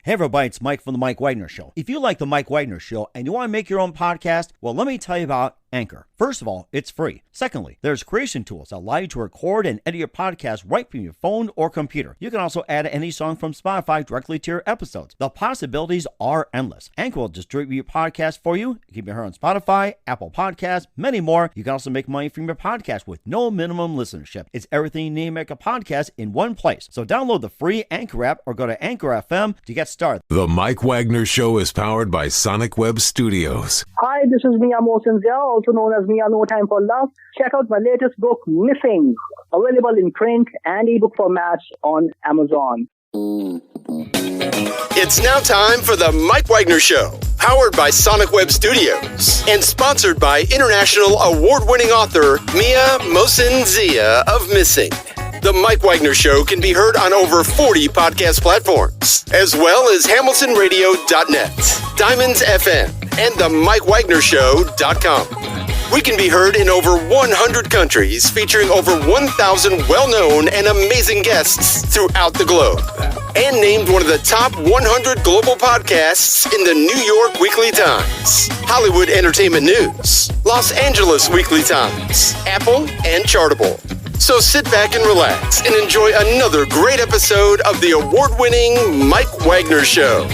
Hey everybody, it's Mike from The Mike Wagner Show. If you like The Mike Wagner Show and you want to make your own podcast, well, let me tell you about Anchor. First of all, it's free. Secondly, there's creation tools that allow you to record and edit your podcast right from your phone or computer. You can also add any song from Spotify directly to your episodes. The possibilities are endless. Anchor will distribute your podcast for you. You can be heard on Spotify, Apple Podcasts, many more. You can also make money from your podcast with no minimum listenership. It's everything you need to make a podcast in one place. So download the free Anchor app or go to Anchor FM to get started. The Mike Wagner Show is powered by Sonic Web Studios. Hi, this is Mia Mosensia, also known as Mia No Time for Love. Check out my latest book, Missing, available in print and ebook formats on Amazon. It's now time for the Mike Wagner Show, powered by Sonic Web Studios and sponsored by international award-winning author Mia Mosensia of Missing. The Mike Wagner Show can be heard on over 40 podcast platforms, as well as HamiltonRadio.net, Diamonds FM, and the MikeWagnerShow.com. We can be heard in over 100 countries, featuring over 1,000 well-known and amazing guests throughout the globe. And named one of the top 100 global podcasts in the New York Weekly Times, Hollywood Entertainment News, Los Angeles Weekly Times, Apple, and Chartable. So sit back and relax and enjoy another great episode of the award-winning Mike Wagner Show.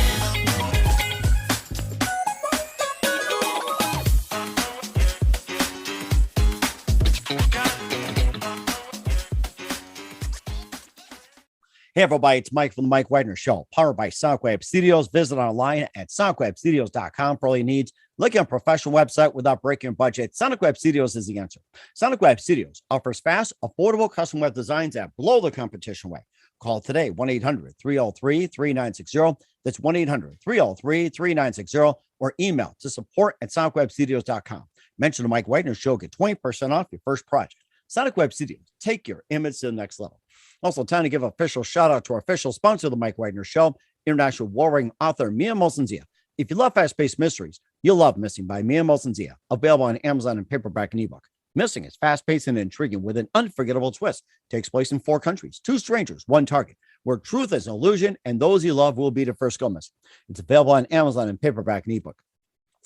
Hey everybody, it's Mike from The Mike Wagner Show, powered by Sonic Web Studios. Visit online at sonicwebstudios.com for all your needs. Looking at a professional website without breaking your budget, Sonic Web Studios is the answer. Sonic Web Studios offers fast, affordable custom web designs that blow the competition away. Call today, 1-800-303-3960. That's 1-800-303-3960. Or email to support@sonicwebstudios.com. Mention the Mike Wagner Show, get 20% off your first project. Sonic Web Studios, take your image to the next level. Also, time to give an official shout out to our official sponsor of the Mike Wagner Show, international warring author Mia Mosensia. If you love fast-paced mysteries, you'll love Missing by Mia Mosensia, available on Amazon in paperback and ebook. Missing is fast-paced and intriguing with an unforgettable twist. Takes place in 4 countries, 2 strangers, 1 target, where truth is an illusion and those you love will be the first go missing. It's available on Amazon in paperback and ebook.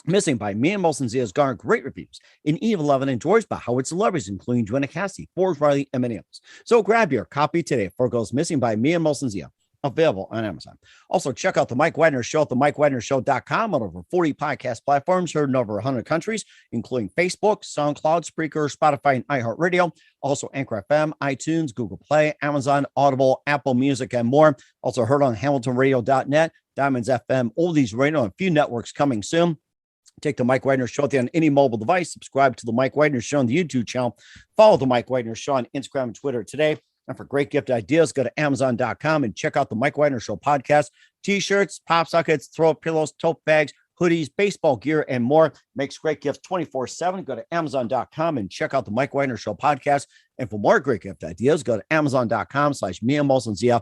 Missing by Mia Mosensia has garnered great reviews. In Eve 11 enjoys by Howard celebrities, including Joanna Cassidy, Forbes Riley, and many others. So grab your copy today for Goes Missing by Mia Mosensia, available on Amazon. Also, check out the Mike Wagner Show at themikewagnershow.com on over 40 podcast platforms, heard in over 100 countries, including Facebook, SoundCloud, Spreaker, Spotify, and iHeartRadio. Also, Anchor FM, iTunes, Google Play, Amazon, Audible, Apple Music, and more. Also heard on HamiltonRadio.net, Diamonds FM, all these radio and a few networks coming soon. Take the Mike Wagner Show on any mobile device. Subscribe to the Mike Wagner Show on the YouTube channel. Follow the Mike Wagner Show on Instagram and Twitter today. And for great gift ideas, go to Amazon.com and check out the Mike Wagner Show podcast. T-shirts, pop sockets, throw pillows, tote bags, hoodies, baseball gear, and more. Makes great gifts 24/7. Go to Amazon.com and check out the Mike Wagner Show podcast. And for more great gift ideas, go to Amazon.com/Mia Mosensia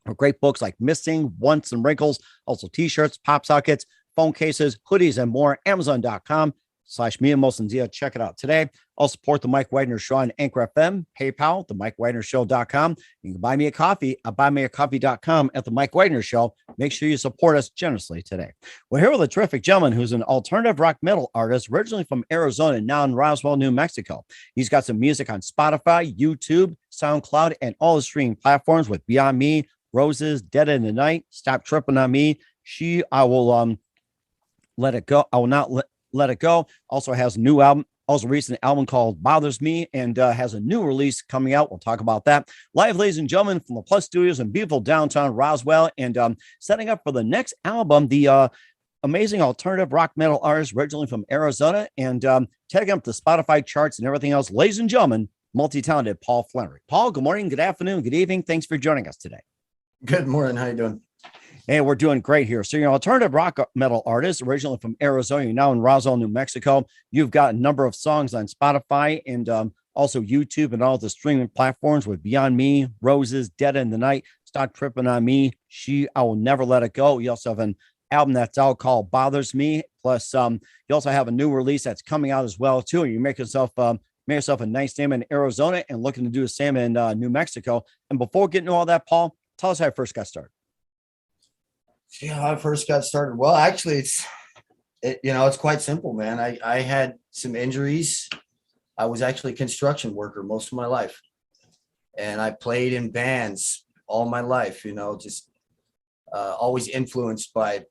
for great books like Missing, Once, and Wrinkles. Also T-shirts, pop sockets, phone cases, hoodies, and more. Amazon.com/Mia Mosensia. Check it out today. I'll support the Mike Wagner Show on Anchor FM, PayPal, themikewagnershow.com. You can buy me a coffee at buymeacoffee.com at the Mike Wagner Show. Make sure you support us generously today. We're here with a terrific gentleman who's an alternative rock metal artist, originally from Arizona, now in Roswell, New Mexico. He's got some music on Spotify, YouTube, SoundCloud, and all the streaming platforms with Beyond Me, Roses, Dead in the Night, Stop Tripping on Me, I Will Let It Go. I Will Not Let It Go. Also has a new album, also recent album called Bothers Me, and has a new release coming out. We'll talk about that. Live, ladies and gentlemen, from the Plus Studios in beautiful downtown Roswell, and setting up for the next album, the amazing alternative rock metal artist originally from Arizona, and taking up the Spotify charts and everything else. Ladies and gentlemen, multi-talented Paul Flannery. Paul, good morning, good afternoon, good evening. Thanks for joining us today. Good morning. How you doing? Hey, we're doing great here. So you're an alternative rock metal artist, originally from Arizona. You're now in Roswell, New Mexico. You've got a number of songs on Spotify and also YouTube and all the streaming platforms with Beyond Me, Roses, Dead in the Night, Stop Tripping on Me, I Will Never Let It Go. You also have an album that's out called Bothers Me. Plus, you also have a new release that's coming out as well, too. And you make yourself a nice name in Arizona and looking to do the same in New Mexico. And before getting to all that, Paul, tell us how you first got started. how I first got started. Well, actually, it's quite simple, man. I had some injuries. I was actually a construction worker most of my life, and I played in bands all my life. Just always influenced by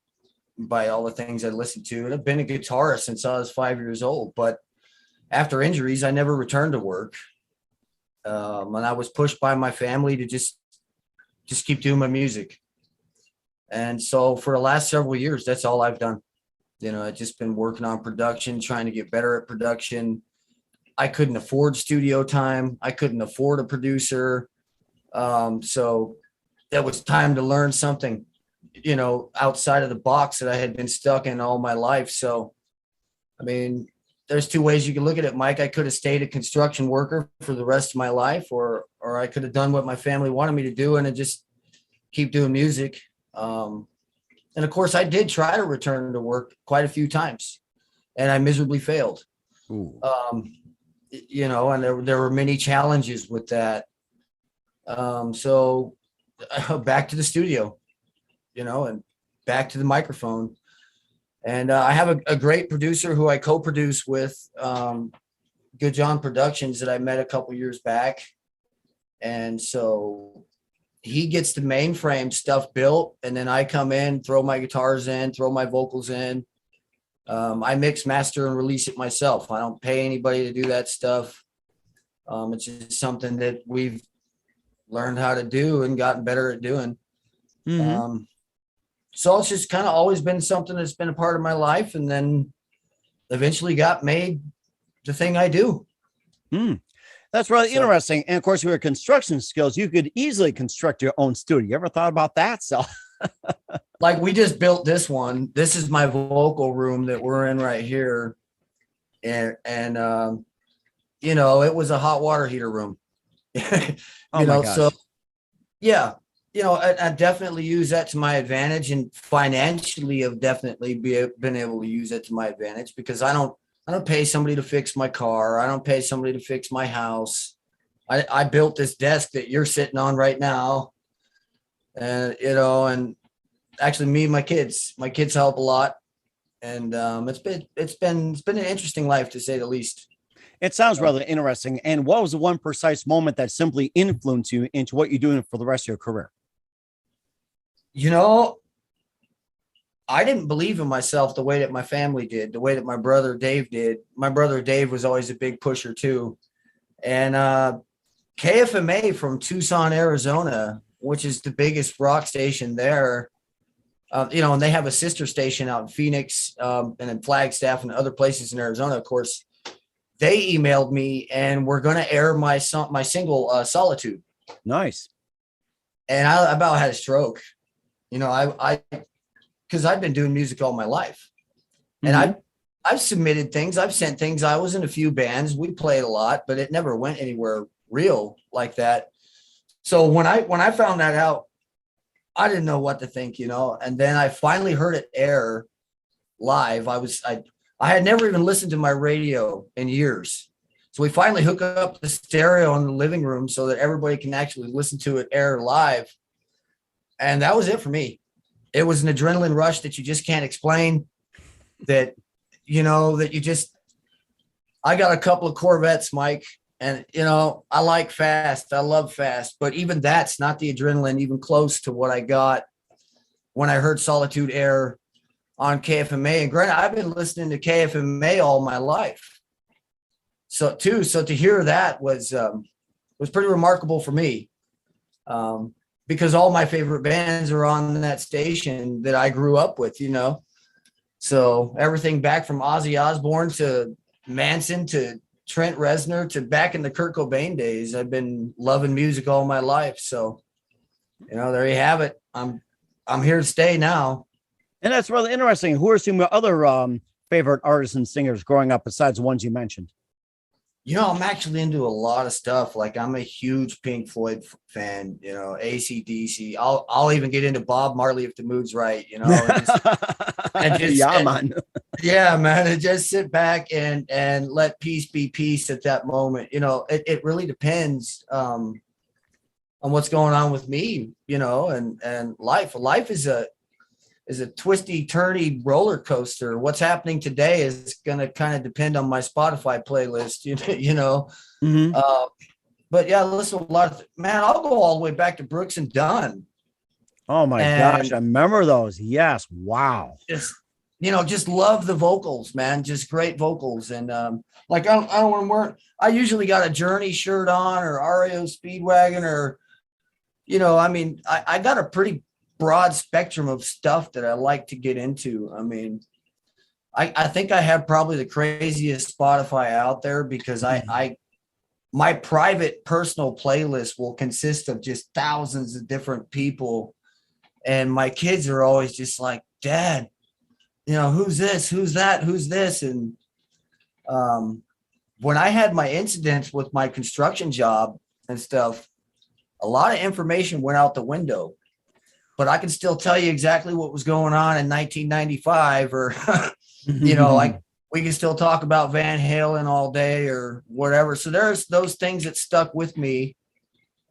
all the things I listened to, and I've been a guitarist since I was 5 years old. But after injuries, I never returned to work, and I was pushed by my family to just keep doing my music. And so for the last several years, that's all I've done. I've just been working on production, trying to get better at production. I couldn't afford studio time. I couldn't afford a producer. So that was time to learn something, outside of the box that I had been stuck in all my life. So, I mean, there's two ways you can look at it, Mike. I could have stayed a construction worker for the rest of my life, or I could have done what my family wanted me to do and just keep doing music. And of course, I did try to return to work quite a few times, and I miserably failed. And there were many challenges with that. So back to the studio, and back to the microphone. And I have a great producer who I co-produce with, Good John Productions, that I met a couple years back. And so he gets the mainframe stuff built, and then I come in, throw my guitars in, throw my vocals in. I mix, master, and release it myself. I don't pay anybody to do that stuff. It's just something that we've learned how to do and gotten better at doing. Mm-hmm. So it's just kind of always been something that's been a part of my life, and then eventually got made the thing I do. That's really interesting. And of course, with your construction skills, you could easily construct your own studio. You ever thought about that? So like, we just built this one. This is my vocal room that we're in right here. And it was a hot water heater room. So yeah, I definitely use that to my advantage, and financially have definitely been able to use it to my advantage, because I don't pay somebody to fix my car. I don't pay somebody to fix my house. I built this desk that you're sitting on right now. And, and actually me and my kids help a lot. And it's been an interesting life, to say the least. It sounds rather interesting. And what was the one precise moment that simply influenced you into what you're doing for the rest of your career? I didn't believe in myself the way that my family did, the way that my brother Dave did. My brother Dave was always a big pusher too. And KFMA from Tucson, Arizona, which is the biggest rock station there, and they have a sister station out in Phoenix, and in Flagstaff and other places in Arizona, of course. They emailed me and we're going to air my single, Solitude. Nice. And I about had a stroke. Because I've been doing music all my life, and I've submitted things, I've sent things. I was in a few bands, we played a lot, but it never went anywhere real like that. So when I found that out, I didn't know what to think, and then I finally heard it air live. I had never even listened to my radio in years. So we finally hook up the stereo in the living room so that everybody can actually listen to it air live. And that was it for me. It was an adrenaline rush that you just can't explain, that I got a couple of Corvettes, Mike, and, I like fast. I love fast, but even that's not the adrenaline even close to what I got when I heard Solitude air on KFMA. And granted, I've been listening to KFMA all my life. So to hear that was pretty remarkable for me. Because all my favorite bands are on that station that I grew up with, So everything back from Ozzy Osbourne to Manson to Trent Reznor to back in the Kurt Cobain days, I've been loving music all my life. So, there you have it. I'm here to stay now. And that's really interesting. Who are some of your other favorite artists and singers growing up besides the ones you mentioned? I'm actually into a lot of stuff. Like, I'm a huge Pink Floyd fan, AC/DC. I'll even get into Bob Marley if the mood's right, Yeah, man. Yeah, man. And just sit back and let peace be peace at that moment. It really depends on what's going on with me, and life. Life is a twisty turny roller coaster. What's happening today is going to kind of depend on my Spotify playlist, you know. Mm-hmm. But yeah, listen to a lot of man. I'll go all the way back to Brooks and Dunn. Oh my gosh, I remember those. Yes, wow. Just love the vocals, man. Just great vocals. And like I don't want to wear. I usually got a Journey shirt on or REO Speedwagon or, I mean, I got a pretty broad spectrum of stuff that I like to get into. I mean, I think I have probably the craziest Spotify out there because my private personal playlist will consist of just thousands of different people. And my kids are always just like, Dad, who's this? Who's that? Who's this? And when I had my incidents with my construction job and stuff, a lot of information went out the window. But I can still tell you exactly what was going on in 1995 or, we can still talk about Van Halen all day or whatever. So there's those things that stuck with me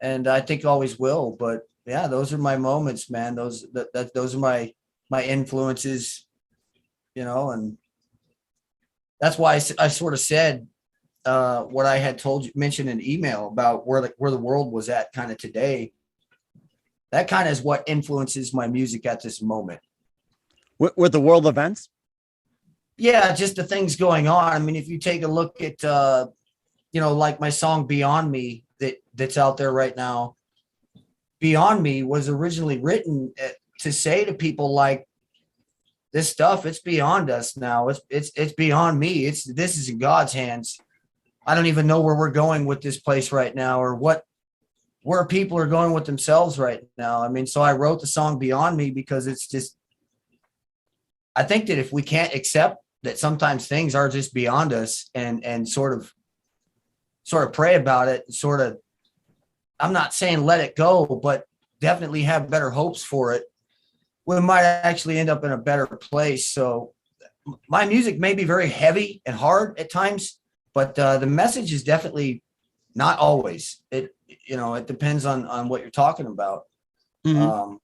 and I think always will. But yeah, those are my moments, man. Those are my influences, and that's why I sort of said what I had mentioned in email about where the world was at kind of today. That kind of is what influences my music at this moment. With the world events? Yeah, just the things going on. I mean, if you take a look at, like my song Beyond Me that's out there right now, Beyond Me was originally written to say to people like, this stuff, it's beyond us now. It's beyond me. This is in God's hands. I don't even know where we're going with this place right now or where people are going with themselves right now. I mean, so I wrote the song Beyond Me because it's just, I think that if we can't accept that sometimes things are just beyond us and sort of pray about it, I'm not saying let it go, but definitely have better hopes for it, we might actually end up in a better place. So my music may be very heavy and hard at times, but the message is definitely not always. It depends on what you're talking about. Mm-hmm.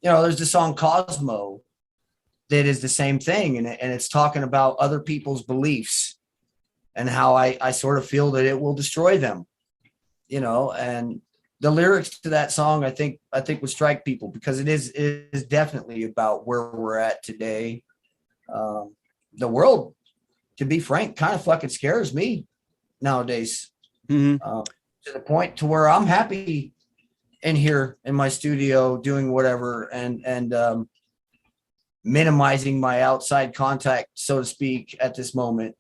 There's the song Cosmo that is the same thing. And it's talking about other people's beliefs and how I sort of feel that it will destroy them, and the lyrics to that song, I think would strike people because it is definitely about where we're at today. The world, to be frank, kind of fucking scares me nowadays. Mm-hmm. To the point to where I'm happy in here in my studio doing whatever and minimizing my outside contact, so to speak, at this moment.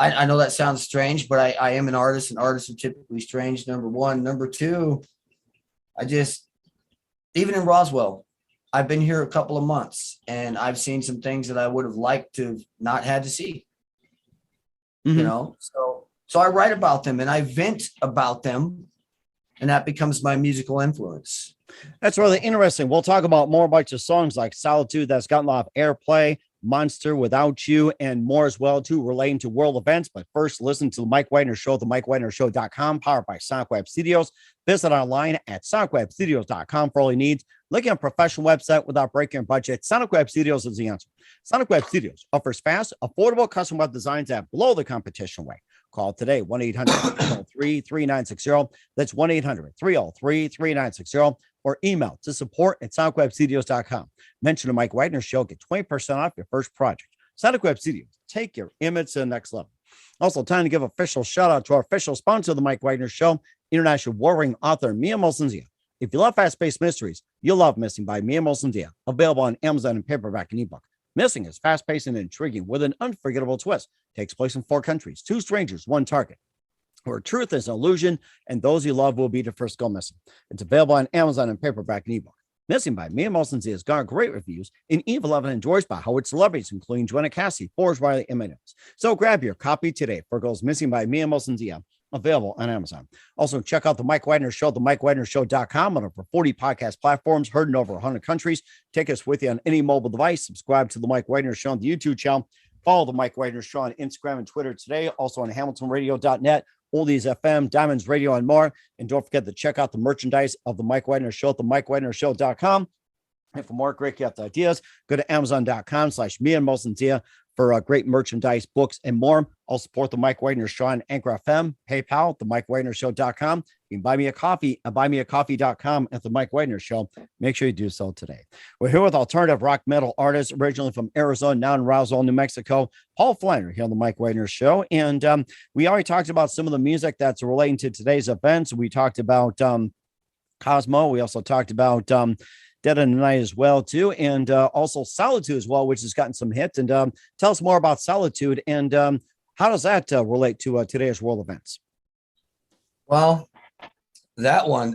I know that sounds strange, but I am an artist and artists are typically strange. Number one. Number two, even in Roswell, I've been here a couple of months and I've seen some things that I would have liked to have not had to see, Mm-hmm. So I write about them and I vent about them and that becomes my musical influence. That's really interesting. We'll talk about more about your songs like Solitude, that's gotten a lot of airplay, Monster, Without You, and more as well, too, relating to world events. But first, listen to the Mike Wagner Show, the MikeWagnerShow.com, powered by Sonic Web Studios. Visit online at SonicWebStudios.com for all your needs. Looking at a professional website without breaking your budget, Sonic Web Studios is the answer. Sonic Web Studios offers fast, affordable custom web designs that blow the competition away. Call today, 1-800-303-3960. That's 1-800-303-3960. Or email to support@sonicwebstudios.com. Mention the Mike Wagner Show. Get 20% off your first project. Sonic Web Studios. Take your image to the next level. Also, time to give official shout out to our official sponsor of the Mike Wagner Show, international warring author Mia Molson-Zia. If you love fast-paced mysteries, you'll love Missing by Mia Molson-Zia. Available on Amazon in paperback and ebook. Missing is fast-paced and intriguing with an unforgettable twist. Takes place in 4 countries, 2 strangers, 1 target, where truth is an illusion and those you love will be the first go missing. It's available on Amazon in paperback and ebook. Missing by Mia Molson-Zia has got great reviews and even loved and enjoyed by Howard celebrities, including Joanna Cassie, Forrest Riley, and many others. So grab your copy today for Girls Missing by Mia Molson-Zia, available on Amazon. Also, check out the Mike Wagner Show, the MikeWagnerShow.com, on over 40 podcast platforms, heard in over 100 countries. Take us with you on any mobile device. Subscribe to the Mike Wagner Show on the YouTube channel. Follow the Mike Wagner Show on Instagram and Twitter today. Also on HamiltonRadio.net, Oldies FM, Diamonds Radio, and more. And don't forget to check out the merchandise of the Mike Wagner Show at the MikeWagnerShow.com. And for more great gift ideas, go to amazon.com/me and Mosentia for great merchandise, books, and more. I'll support the Mike Wagner Show on Anchor FM, PayPal, the MikeWagnerShow.com. You can buy me a coffee at buymeacoffee.com at the Mike Wagner Show. Make sure you do so today. We're here with alternative rock metal artist, originally from Arizona, now in Roswell, New Mexico, Paul Flannery here on the Mike Wagner Show. And we already talked about some of the music that's relating to today's events. We talked about Cosmo. We also talked about Dead in the Night as well, too. And also Solitude as well, which has gotten some hits. And tell us more about Solitude and how does that relate to today's world events? Well, that one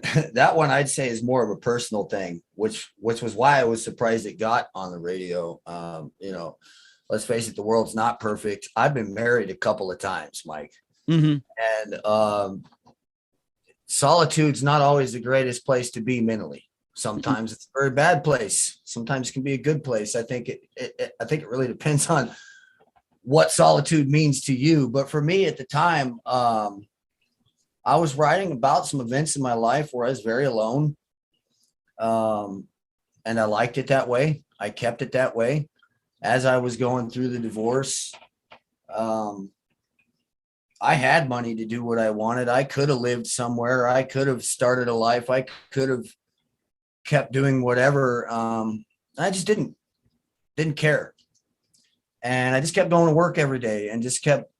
I'd say is more of a personal thing, which was why I was surprised it got on the radio. Let's face it, the world's not perfect. I've been married a couple of times, Mike. Mm-hmm. And solitude's not always the greatest place to be mentally. Sometimes it's a very bad place. Sometimes it can be a good place. I think it really depends on what solitude means to you. But for me at the time, I was writing about some events in my life where I was very alone. And I liked it that way. I kept it that way. As I was going through the divorce, I had money to do what I wanted. I could have lived somewhere. I could have started a life. I could have kept doing whatever. I just didn't care. And I just kept going to work every day and just kept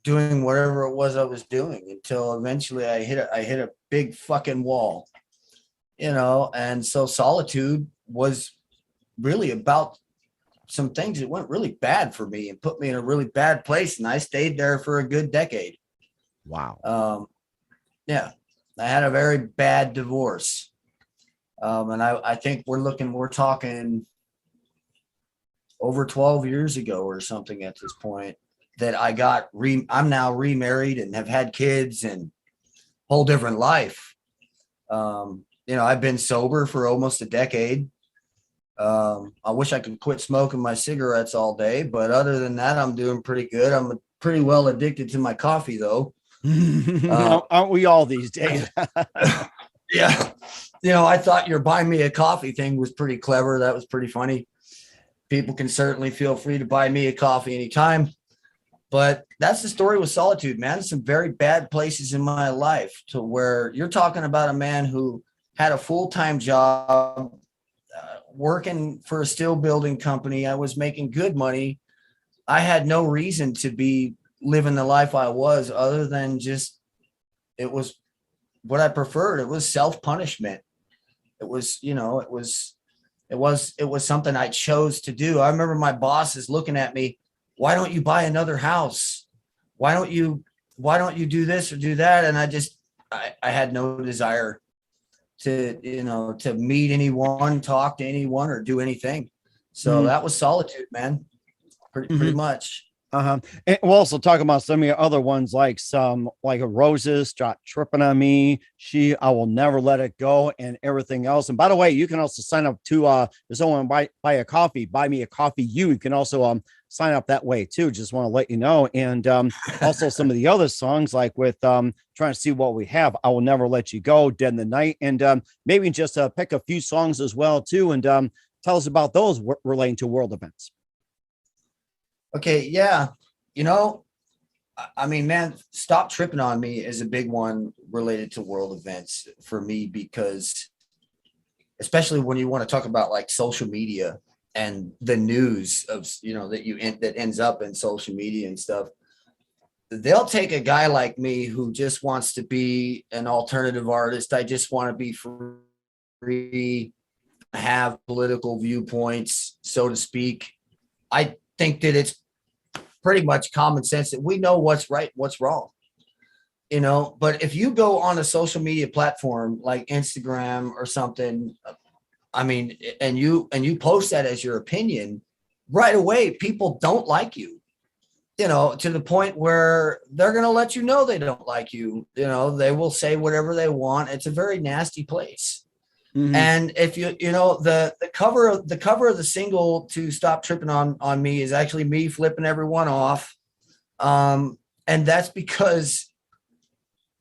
doing whatever it was I was doing until eventually I hit a big fucking wall, and so solitude was really about some things that went really bad for me and put me in a really bad place. And I stayed there for a good decade. Wow. Yeah, I had a very bad divorce. And I think we're talking over 12 years ago or something at this point that I'm now remarried and have had kids and whole different life. I've been sober for almost a decade. I wish I could quit smoking my cigarettes all day, but other than that, I'm doing pretty good. I'm pretty well addicted to my coffee though. Aren't we all these days? Yeah. I thought your buy me a coffee thing was pretty clever. That was pretty funny. People can certainly feel free to buy me a coffee anytime. But that's the story with solitude, man. Some very bad places in my life to where you're talking about a man who had a full-time job, working for a steel building company. I was making good money. I had no reason to be living the life I was other than just, it was what I preferred. It was self-punishment. It was, it was something I chose to do. I remember my bosses looking at me, why don't you buy another house? Why don't you do this or do that? And I had no desire to meet anyone, talk to anyone or do anything. So that was solitude, man. Pretty much. And we'll also talk about some of your other ones, like Roses, Stop Tripping on Me, I Will Never Let It Go, and everything else. And by the way, you can also sign up to if someone buy a coffee, buy me a coffee. You can also sign up that way too. Just want to let you know. And also some of the other songs, like with trying to see what we have, I Will Never Let You Go, Dead in the Night, and maybe just pick a few songs as well too, and tell us about those relating to world events. Okay. Yeah. I mean, man, Stop Tripping on Me is a big one related to world events for me, because especially when you want to talk about like social media and the news of, that ends up in social media and stuff, they'll take a guy like me who just wants to be an alternative artist. I just want to be free, have political viewpoints, so to speak. I think that it's pretty much common sense that we know what's right, what's wrong, but if you go on a social media platform like Instagram or something, I mean, and you post that as your opinion, right away, people don't like you, to the point where they're going to let you know they don't like you. They will say whatever they want. It's a very nasty place. Mm-hmm. And if the cover of the single to Stop Tripping on Me is actually me flipping everyone off. And that's because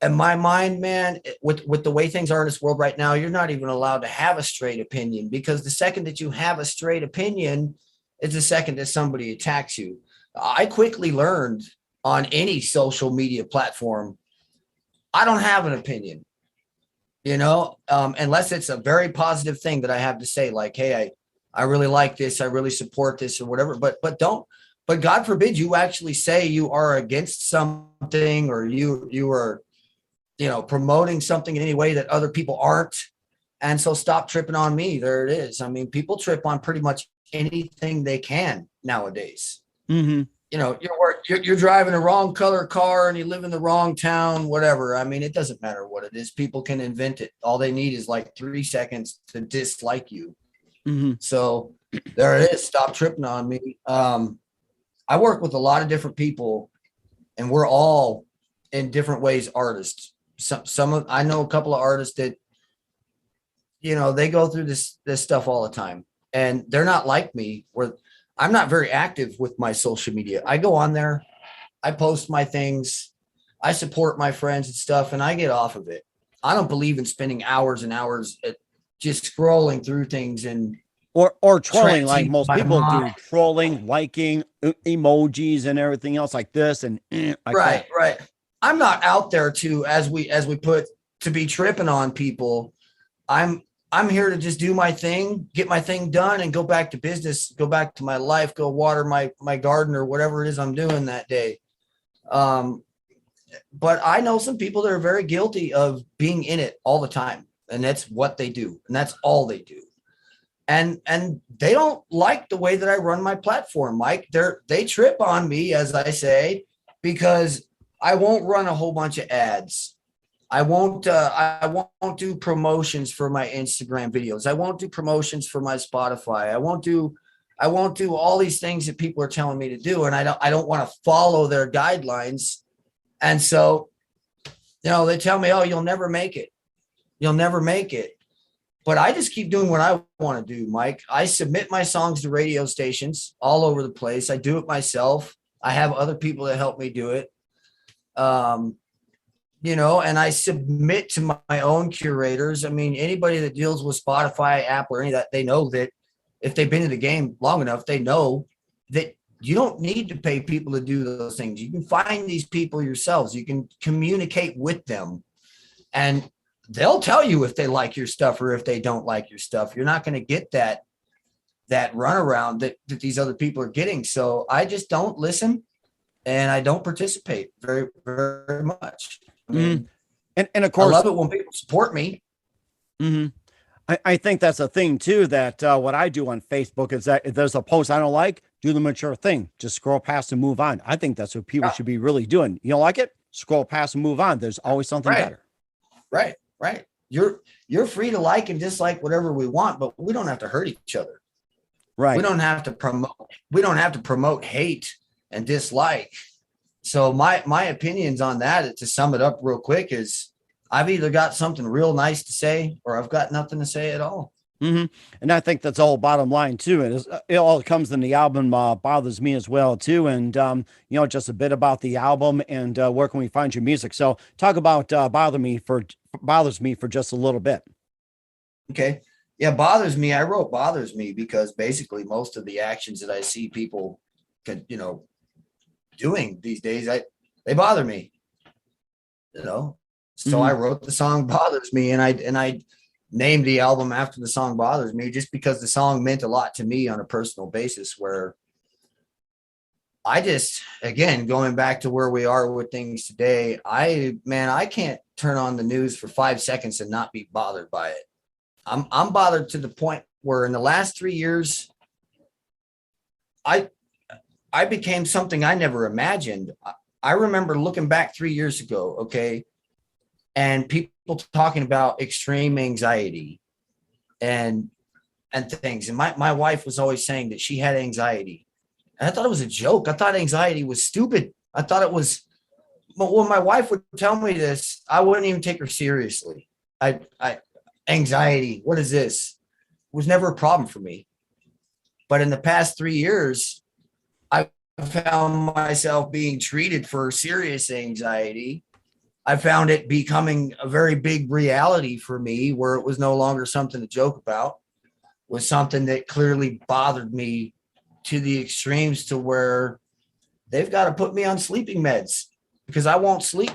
in my mind, man, with the way things are in this world right now, you're not even allowed to have a straight opinion, because the second that you have a straight opinion is the second that somebody attacks you. I quickly learned on any social media platform, I don't have an opinion, unless it's a very positive thing that I have to say, like, hey, I really like this, I really support this or whatever, but God forbid you actually say you are against something, or you are, promoting something in any way that other people aren't. And so stop tripping on me. There it is. I mean, people trip on pretty much anything they can nowadays. Mm-hmm. You're driving the wrong color car and you live in the wrong town, whatever. I mean, it doesn't matter what it is. People can invent it. All they need is like 3 seconds to dislike you. Mm-hmm. So there it is. Stop tripping on me. I work with a lot of different people, and we're all in different ways artists. I know a couple of artists that, they go through this stuff all the time, and they're not like me, where I'm not very active with my social media. I go on there, I post my things, I support my friends and stuff, and I get off of it. I don't believe in spending hours and hours at just scrolling through things and or trolling, like most people do, trolling, liking emojis and everything else like this. And right. I'm not out there as we put, to be tripping on people. I'm here to just do my thing, get my thing done, and go back to business, go back to my life, go water my garden or whatever it is I'm doing that day. But I know some people that are very guilty of being in it all the time, and that's what they do, and that's all they do. And they don't like the way that I run my platform, Mike. They trip on me, as I say, because I won't run a whole bunch of ads. I won't do promotions for my Instagram videos. I won't do promotions for my Spotify. I won't do all these things that people are telling me to do. And I don't want to follow their guidelines. And so, they tell me, oh, you'll never make it. You'll never make it. But I just keep doing what I want to do, Mike. I submit my songs to radio stations all over the place. I do it myself. I have other people that help me do it. And I submit to my own curators. I mean, anybody that deals with Spotify, Apple, or any of that, they know that if they've been in the game long enough, they know that you don't need to pay people to do those things. You can find these people yourselves. You can communicate with them, and they'll tell you if they like your stuff or if they don't like your stuff. You're not going to get that runaround that these other people are getting. So I just don't listen, and I don't participate very, very much. I mean, and of course, I love it when people support me. Mm-hmm. I think that's a thing too, that what I do on Facebook is that if there's a post I don't like, do the mature thing. Just scroll past and move on. I think that's what people should be really doing. You don't like it? Scroll past and move on. There's always something better. Right. You're free to like and dislike whatever we want, but we don't have to hurt each other. Right. We don't have to promote hate and dislike. So my opinions on that, to sum it up real quick, is I've either got something real nice to say or I've got nothing to say at all. Mm-hmm. And I think that's all bottom line too. And it all comes in the album, Bothers Me as well too. And, just a bit about the album and where can we find your music? So talk about Bothers Me for just a little bit. Okay. Yeah. Bothers Me. I wrote Bothers Me because basically most of the actions that I see people doing these days, they bother me, So I wrote the song Bothers Me, and I named the album after the song Bothers Me, just because the song meant a lot to me on a personal basis, where I just, again, going back to where we are with things today, I can't turn on the news for 5 seconds and not be bothered by it. I'm bothered to the point where in the last 3 years, I became something I never imagined. I remember looking back 3 years ago, okay, and people talking about extreme anxiety and things. And my wife was always saying that she had anxiety. And I thought it was a joke. I thought anxiety was stupid. I thought it was, but when my wife would tell me this, I wouldn't even take her seriously. Anxiety, what is this? It was never a problem for me. But in the past 3 years, I found myself being treated for serious anxiety. I found it becoming a very big reality for me, where it was no longer something to joke about, was something that clearly bothered me to the extremes, to where they've got to put me on sleeping meds because I won't sleep.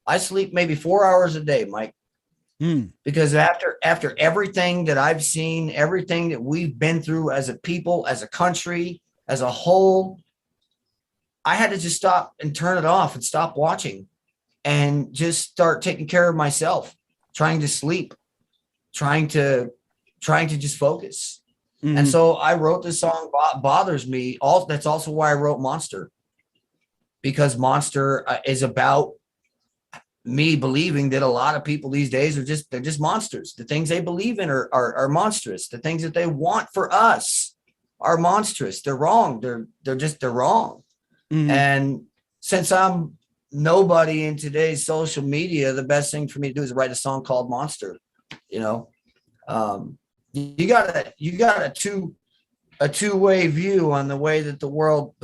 I sleep maybe 4 hours a day, Mike. Because after everything that I've seen, everything that we've been through as a people, as a country, as a whole, I had to just stop and turn it off and stop watching and just start taking care of myself, trying to sleep, trying to just focus. And so I wrote this song, Bothers Me. That's also why I wrote Monster, because Monster is about me believing that a lot of people these days they're just monsters. The things they believe in are monstrous. The things that they want for us are monstrous. They're wrong. They're wrong. And since I'm nobody in today's social media, the best thing for me to do is write a song called Monster. You know, you got a two-way view on the way that the world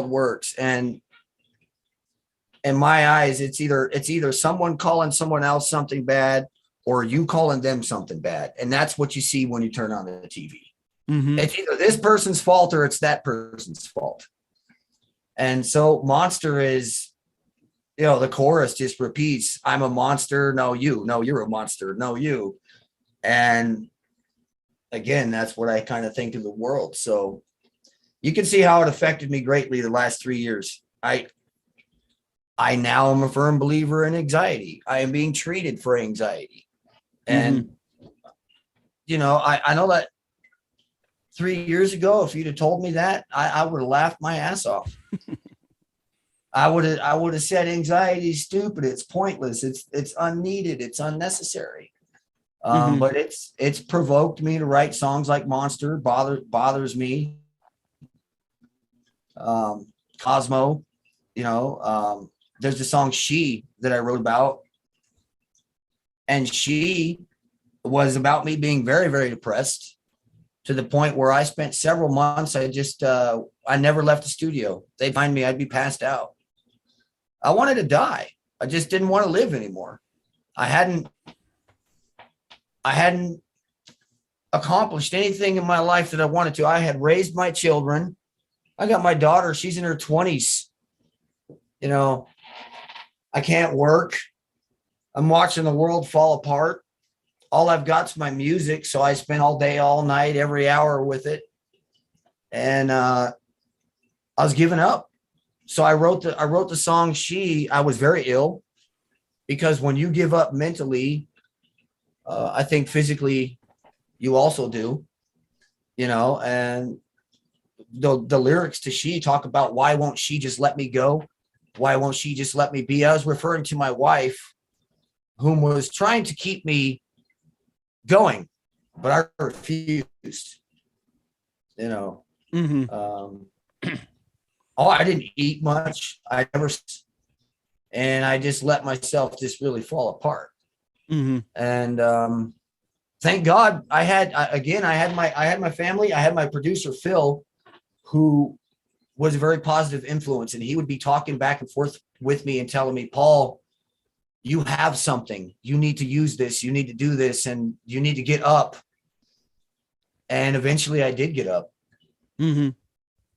works. And in my eyes, it's either someone calling someone else something bad or you calling them something bad. And that's what you see when you turn on the TV. It's either this person's fault or it's that person's fault. And so Monster is, the chorus just repeats, I'm a monster. No, you. No, you're a monster. No, you. And again, that's what I kind of think of the world. So you can see how it affected me greatly the last 3 years. I now am a firm believer in anxiety. I am being treated for anxiety. And, I know that 3 years ago, if you'd have told me that, I would have laughed my ass off. I would have said anxiety is stupid. It's pointless. It's unneeded. It's unnecessary. But it's provoked me to write songs like Monster, Bothers Me, Cosmo, there's the song She that I wrote about. And She was about me being very, very depressed, to the point where I spent several months. I never left the studio. They'd find me, I'd be passed out. I wanted to die. I just didn't want to live anymore. I hadn't accomplished anything in my life that I wanted to. I had raised my children. I got my daughter. She's in her 20s. I can't work. I'm watching the world fall apart. All I've got is my music. So I spend all day, all night, every hour with it. And I was giving up. So I wrote the song She. I was very ill, because when you give up mentally, I think physically you also do, and the lyrics to She talk about, why won't she just let me go? Why won't she just let me be? I was referring to my wife, whom was trying to keep me going, but I refused, I didn't eat much. And I just let myself just really fall apart. And thank God I had my family. I had my producer, Phil, who was a very positive influence, and he would be talking back and forth with me and telling me, Paul, you have something. You need to use this. You need to do this, and you need to get up. And eventually I did get up.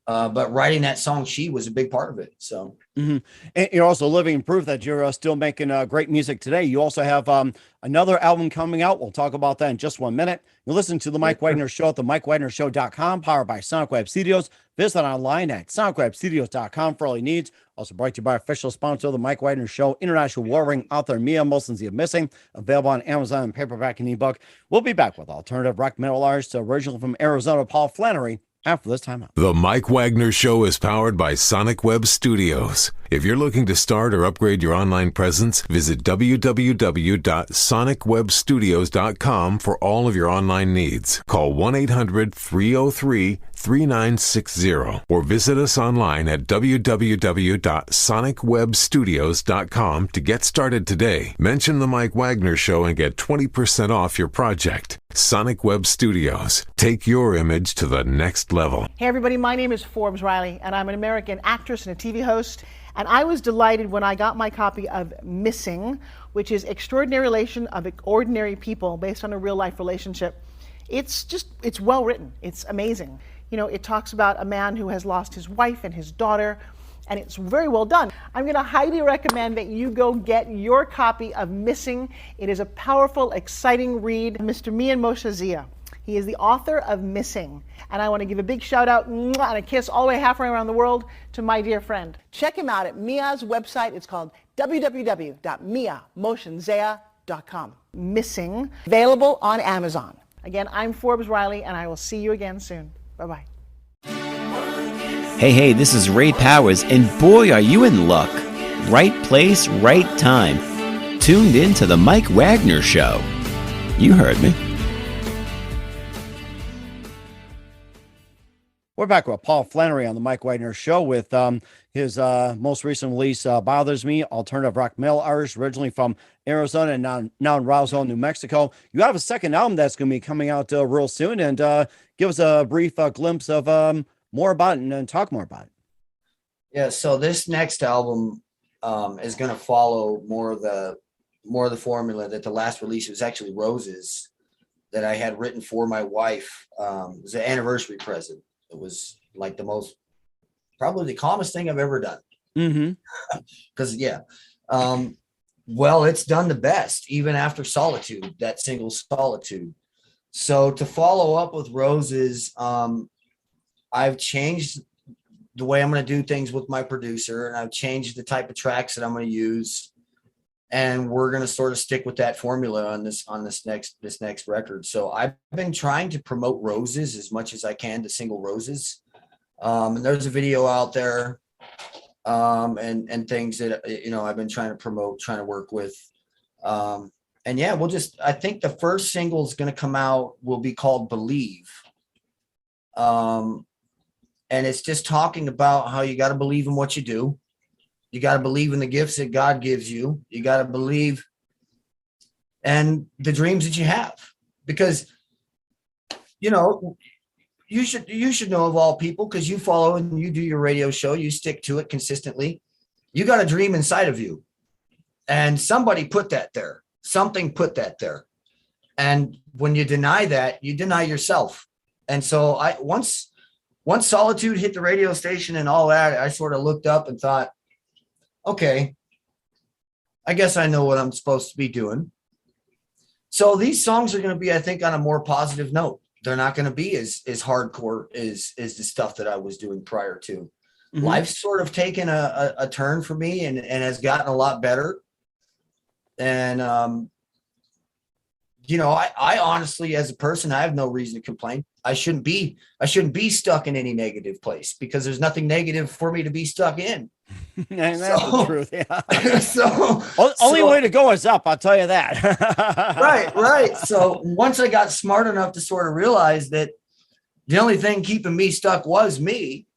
But writing that song She was a big part of it. So and you're also living proof that you're still making great music today. You also have another album coming out. We'll talk about that in just 1 minute. You're listening to the Mike Wagner Show at the MikeWagnerShow.com, powered by Sonic Web Studios. Visit online at SonicWebStudios.com for all your needs. Also brought to you by official sponsor of the Mike Wagner Show, international warring author Mia Molson's The Missing, available on Amazon and paperback and ebook. We'll be back with alternative rock metal artist, originally from Arizona, Paul Flannery, after this time out. The Mike Wagner Show is powered by Sonic Web Studios. If you're looking to start or upgrade your online presence, visit www.sonicwebstudios.com for all of your online needs. Call 1-800-303-3960 or visit us online at www.sonicwebstudios.com to get started today. Mention the Mike Wagner Show and get 20% off your project. Sonic Web Studios. Take your image to the next level. Hey everybody, my name is Forbes Riley, and I'm an American actress and a TV host. And I was delighted when I got my copy of Missing, which is Extraordinary Relation of Ordinary People based on a real life relationship. It's well written. It's amazing. You know, it talks about a man who has lost his wife and his daughter, and it's very well done. I'm going to highly recommend that you go get your copy of Missing. It is a powerful, exciting read. Mr. Mian Moshe Zia. He is the author of Missing. And I want to give a big shout out and a kiss all the way halfway around the world to my dear friend. Check him out at Mia's website. It's called www.miamotionzea.com. Missing, available on Amazon. Again, I'm Forbes Riley, and I will see you again soon. Bye-bye. Hey, this is Ray Powers, and boy, are you in luck. Right place, right time. Tuned in to the Mike Wagner Show. You heard me. We're back with Paul Flannery on the Mike Wagner Show with his most recent release, Bothers Me, alternative rock metal artist, originally from Arizona and now in Roswell, New Mexico. You have a second album that's going to be coming out real soon, and give us a brief glimpse of more about it and talk more about it. Yeah, so this next album is going to follow more of the formula that the last release was actually Roses that I had written for my wife. It was an anniversary present. It was like probably the calmest thing I've ever done. Because well, it's done the best even after Solitude, that single Solitude. So to follow up with Roses, I've changed the way I'm going to do things with my producer, and I've changed the type of tracks that I'm going to use. And we're going to sort of stick with that formula on this next record. So I've been trying to promote Roses as much as I can, the single Roses. And there's a video out there, and things that, I've been trying to promote, trying to work with. And yeah, I think the first single is going to come out will be called Believe. And it's just talking about how you got to believe in what you do. You got to believe in the gifts that God gives you. You got to believe and the dreams that you have, because, you should know of all people, because you follow and you do your radio show, you stick to it consistently. You got a dream inside of you, and somebody put that there. Something put that there. And when you deny that, you deny yourself. And so once Solitude hit the radio station and all that, I sort of looked up and thought, okay, I guess I know what I'm supposed to be doing. So these songs are going to be, I think, on a more positive note. They're not going to be as hardcore as the stuff that I was doing prior to. Mm-hmm. Life's sort of taken a turn for me and has gotten a lot better. And, I honestly, as a person, I have no reason to complain. I shouldn't be stuck in any negative place, because there's nothing negative for me to be stuck in. And that's the truth. Yeah. Only way to go is up. I'll tell you that. Right. So once I got smart enough to sort of realize that the only thing keeping me stuck was me,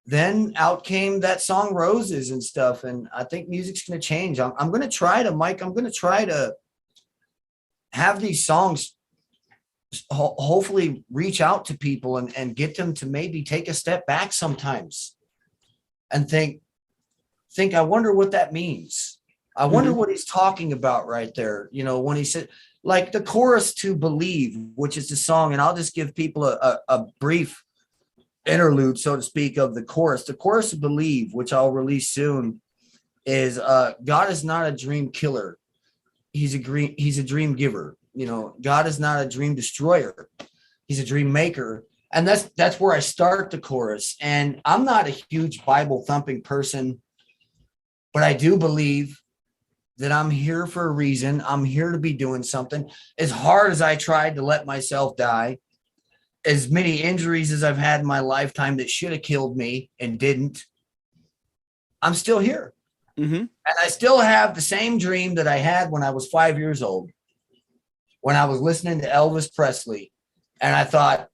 then out came that song Roses and stuff. And I think music's going to change. I'm going to try to have these songs hopefully reach out to people and get them to maybe take a step back sometimes and think, I wonder what that means. I wonder what he's talking about right there. When he said, like the chorus to Believe, which is the song, and I'll just give people a brief interlude, so to speak, of the chorus. The chorus of Believe, which I'll release soon, is God is not a dream killer. He's a dream giver. God is not a dream destroyer. He's a dream maker. And that's where I start the chorus. And I'm not a huge Bible thumping person, but I do believe that I'm here for a reason. I'm here to be doing something. As hard as I tried to let myself die, as many injuries as I've had in my lifetime that should have killed me and didn't, I'm still here. Mm-hmm. And I still have the same dream that I had when I was 5 years old, when I was listening to Elvis Presley. And I thought,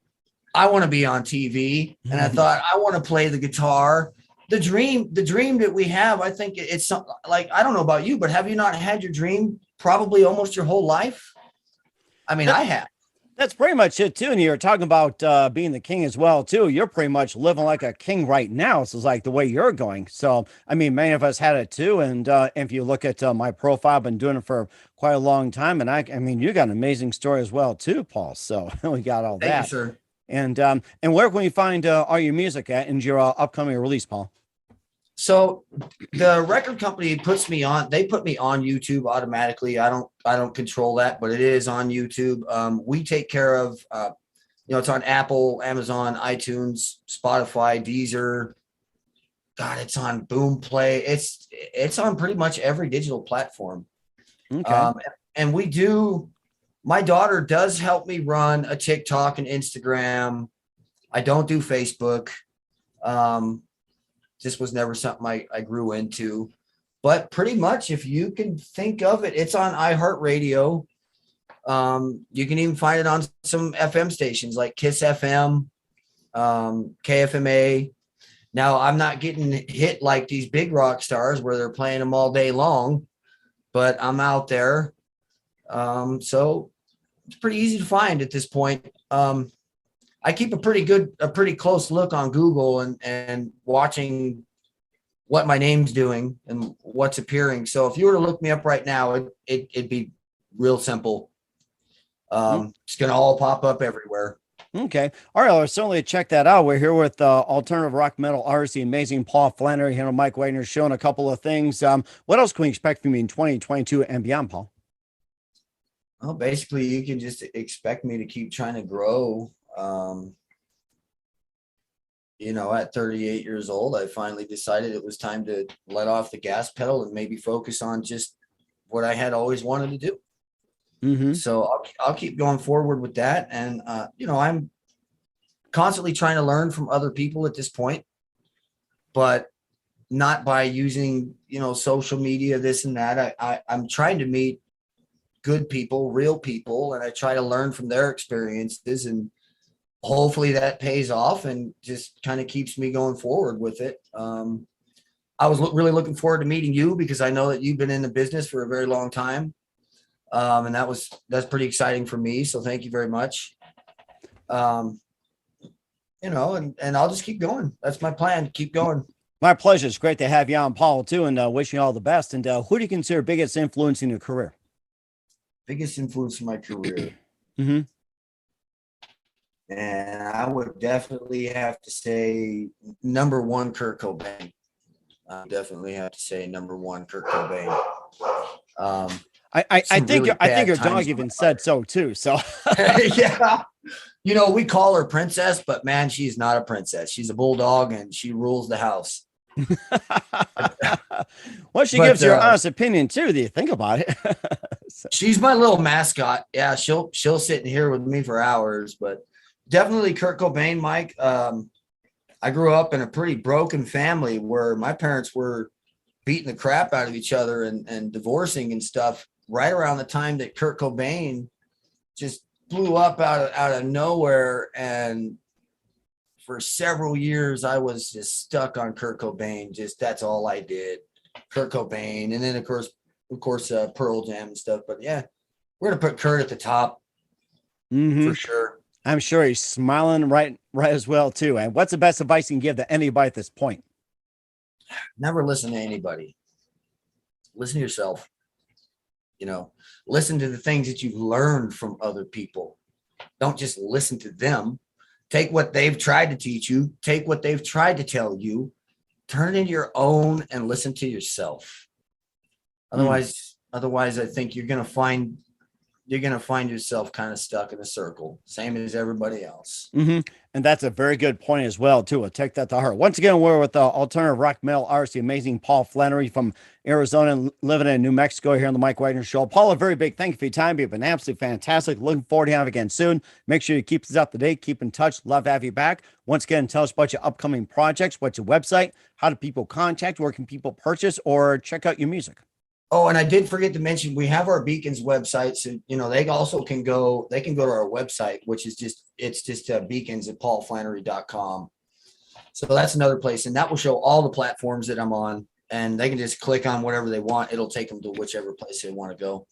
I want to be on TV. And I thought, I want to play the guitar. The dream that we have, I think it's like, I don't know about you, but have you not had your dream probably almost your whole life? I mean, I have. That's pretty much it too. And you're talking about being the king as well too. You're pretty much living like a king right now. This is like the way you're going. So I mean, many of us had it too. And if you look at my profile, I've been doing it for quite a long time. And I mean, you got an amazing story as well too, Paul. So we got all Thank you, that. sir. And where can we find all your music at and your upcoming release, Paul? So the record company puts me on, they put me on YouTube automatically. I don't control that, but it is on YouTube. We take care of, it's on Apple, Amazon, iTunes, Spotify, Deezer. God, it's on Boom Play. It's on pretty much every digital platform. Okay. And my daughter does help me run a TikTok and Instagram. I don't do Facebook. This was never something I grew into, but pretty much if you can think of it, it's on iHeartRadio. You can even find it on some FM stations like Kiss FM, KFMA. Now I'm not getting hit like these big rock stars where they're playing them all day long, but I'm out there. So it's pretty easy to find at this point. I keep a pretty close look on Google and watching what my name's doing and what's appearing. So if you were to look me up right now, it'd be real simple. It's going to all pop up everywhere. Okay. All right. I'll certainly check that out. We're here with alternative rock metal artist, the amazing Paul Flannery, here on Mike Wagner Show, and a couple of things. What else can we expect from you in 2022 and beyond, Paul? Well, basically, you can just expect me to keep trying to grow. At 38 years old, I finally decided it was time to let off the gas pedal and maybe focus on just what I had always wanted to do. Mm-hmm. So I'll keep going forward with that. And, I'm constantly trying to learn from other people at this point, but not by using, social media, this and that. I'm trying to meet good people, real people, and I try to learn from their experiences, and hopefully that pays off and just kind of keeps me going forward with it. I was really looking forward to meeting you because I know that you've been in the business for a very long time. And that's pretty exciting for me. So thank you very much. And I'll just keep going. That's my plan. Keep going. My pleasure. It's great to have you on, Paul, too, and wishing you all the best. And who do you consider biggest influence in your career? Biggest influence in my career. Mm-hmm. And I would definitely have to say number one, Kurt Cobain. I definitely have to say number one, Kurt Cobain. I think your dog even said so too. So yeah, we call her princess, but man, she's not a princess. She's a bulldog, and she rules the house. Well, she gives your honest opinion too. Do you think about it? So. She's my little mascot. Yeah, she'll sit in here with me for hours, but definitely Kurt Cobain, Mike. I grew up in a pretty broken family where my parents were beating the crap out of each other and divorcing and stuff right around the time that Kurt Cobain just blew up out of nowhere. And for several years, I was just stuck on Kurt Cobain. Just that's all I did. Kurt Cobain. And then, of course, Pearl Jam and stuff. But yeah, we're going to put Kurt at the top for sure. I'm sure he's smiling right as well, too. And what's the best advice you can give to anybody at this point? Never listen to anybody. Listen to yourself. Listen to the things that you've learned from other people. Don't just listen to them. Take what they've tried to teach you. Take what they've tried to tell you. Turn it into your own and listen to yourself. Otherwise, I think you're going to find yourself kind of stuck in a circle, same as everybody else. Mm-hmm. And that's a very good point as well, too. I'll take that to heart. Once again, we're with alternative rock metal artist, the amazing Paul Flannery from Arizona, living in New Mexico here on the Mike Wagner Show. Paul, a very big thank you for your time. You've been absolutely fantastic. Looking forward to having you again soon. Make sure you keep us up to date. Keep in touch. Love to have you back. Once again, tell us about your upcoming projects. What's your website? How do people contact? Where can people purchase or check out your music? Oh, and I did forget to mention, we have our Beacons website. So, they also can go to our website, which is just beacons at paulflannery.com. So that's another place. And that will show all the platforms that I'm on, and they can just click on whatever they want. It'll take them to whichever place they want to go.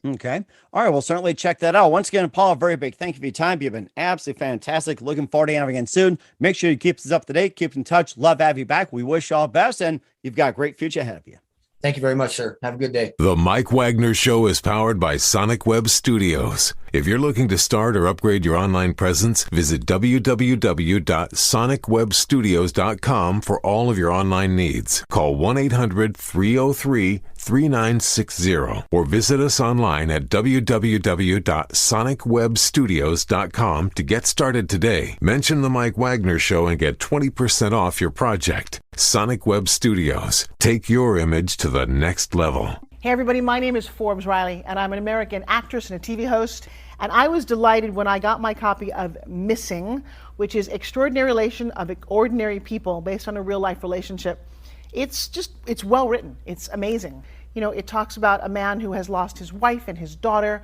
Okay. All right. We'll certainly check that out. Once again, Paul, a very big thank you for your time. You've been absolutely fantastic. Looking forward to having you again soon. Make sure you keep us up to date. Keep in touch. Love to have you back. We wish you all the best, and you've got a great future ahead of you. Thank you very much, sir. Have a good day. The Mike Wagner Show is powered by Sonic Web Studios. If you're looking to start or upgrade your online presence, visit www.sonicwebstudios.com for all of your online needs. Call 1-800-303-3960 or visit us online at www.sonicwebstudios.com to get started today. Mention the Mike Wagner Show and get 20% off your project. Sonic Web Studios. Take your image to the next level. Hey everybody, my name is Forbes Riley, and I'm an American actress and a TV host. And I was delighted when I got my copy of Missing, which is Extraordinary Relation of Ordinary People based on a real life relationship. It's well written. It's amazing. You know, it talks about a man who has lost his wife and his daughter,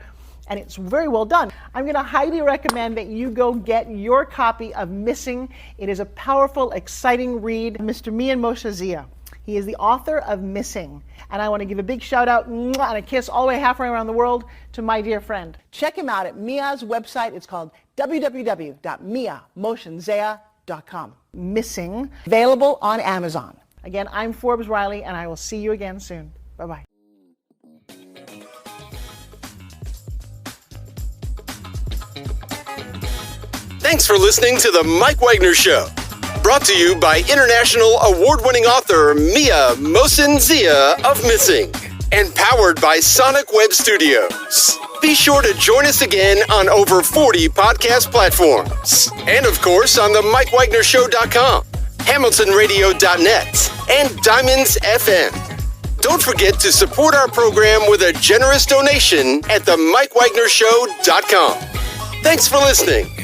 and it's very well done. I'm going to highly recommend that you go get your copy of Missing. It is a powerful, exciting read. Mr. Mian Moshe Zia. He is the author of Missing. And I want to give a big shout out and a kiss all the way halfway around the world to my dear friend. Check him out at Mia's website. It's called www.miamotionzea.com. Missing, available on Amazon. Again, I'm Forbes Riley, and I will see you again soon. Bye-bye. Thanks for listening to The Mike Wagner Show. Brought to you by international award-winning author Mia Mohsen-Zia of Missing, and powered by Sonic Web Studios. Be sure to join us again on over 40 podcast platforms, and of course on the MikeWagnerShow.com, HamiltonRadio.net, and Diamonds FM. Don't forget to support our program with a generous donation at the MikeWagnerShow.com. Thanks for listening.